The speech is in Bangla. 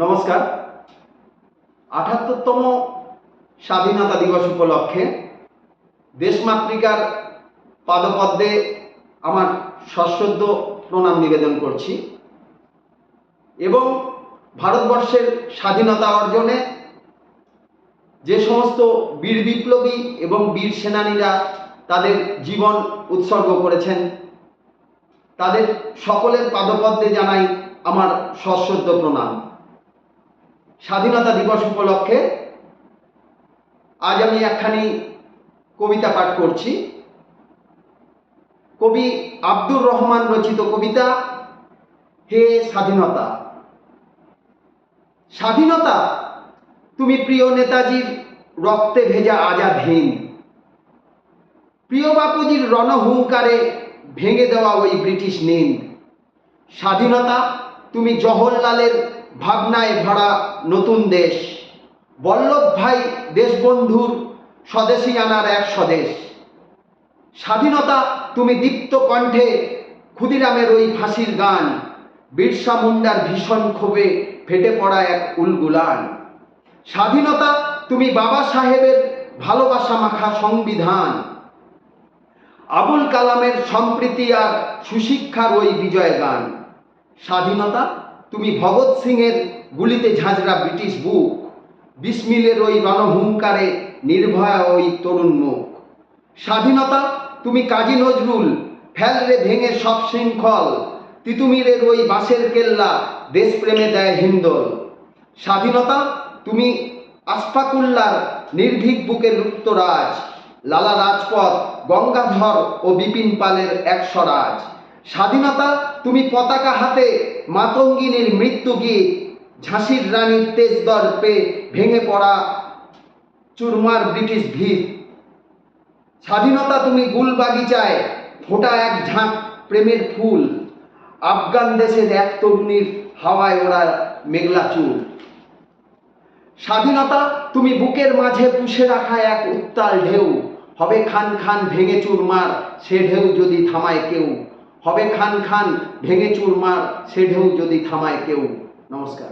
নমস্কার। ৭৮তম স্বাধীনতা দিবস উপলক্ষে দেশমাতৃকার পাদপদ্মে আমার সশ্রদ্ধ প্রণাম নিবেদন করছি এবং ভারতবর্ষের স্বাধীনতা অর্জনে যে সমস্ত বীর বিপ্লবী এবং বীর সেনানীরা তাদের জীবন উৎসর্গ করেছেন তাদের সকলের পাদপদ্মে জানাই আমার সশ্রদ্ধ প্রণাম। স্বাধীনতা দিবস উপলক্ষে আজ আমি একখানি কবিতা পাঠ করছি। কবি আব্দুর রহমান রচিত কবিতা হে স্বাধীনতা। স্বাধীনতা তুমি প্রিয় নেতাজির রক্তে ভেজা আজাদ হিন্দ, প্রিয় বাপুজির রণহুঙ্কারে ভেঙে দেওয়া ওই ব্রিটিশ নিন্দ। স্বাধীনতা তুমি জওহরলালের ভাবনায় ভরা নতুন দেশ, বল্লভ ভাই দেশবন্ধুর স্বদেশী আনার এক স্বদেশ। স্বাধীনতা তুমি দীপ্ত কণ্ঠে ক্ষুদিরামের ওই ফাঁসির গান, বিরসা মুন্ডার ভীষণ ক্ষোভে ফেটে পড়া এক উলগুলান। স্বাধীনতা তুমি বাবা সাহেবের ভালোবাসা মাখা সংবিধান, আবুল কালামের সম্প্রীতি আর সুশিক্ষার ওই বিজয় গান। স্বাধীনতা তুমি ভগৎ সিংয়ের গুলিতে ঝাঁঝরা ব্রিটিশ বুক, বিসমিলের ওই রণহুঙ্কারে নির্ভয়া ওই তরুণ মুখ। স্বাধীনতা তুমি কাজী নজরুল ফেলরে ভেঙে সব শৃঙ্খল, তিতুমিরের ওই বাঁশের কেল্লা দেশপ্রেমে দেয় হিন্দোল। স্বাধীনতা তুমি আশফাকুল্লার নির্ভীক বুকে লুপ্তরাজ, লালা রাজপথ গঙ্গাধর ও বিপিন পালের এক স্বরাজ। স্বাধীনতা তুমি পতাকা হাতে মাতঙ্গিনীর মৃত্যু গীত, ঝাঁসির রানীর তেজ দর্পে ভেঙে পড়া চুরমার ব্রিটিশ ভিত। স্বাধীনতা তুমি গুলবাগিচায় ফোটা এক ঝাঁক প্রেমের ফুল, আফগান দেশের এক তরুণীর হাওয়ায় ওড়া মেঘলা চুল। স্বাধীনতা তুমি বুকের মাঝে পুষে রাখা এক উত্তাল ঢেউ, হবে খান খান ভেঙে চুরমার সে ঢেউ যদি থামায় কেউ, হবে খান খান ভেঙে চুরমার সে ঢেউ যদি থামায় কেউ। নমস্কার।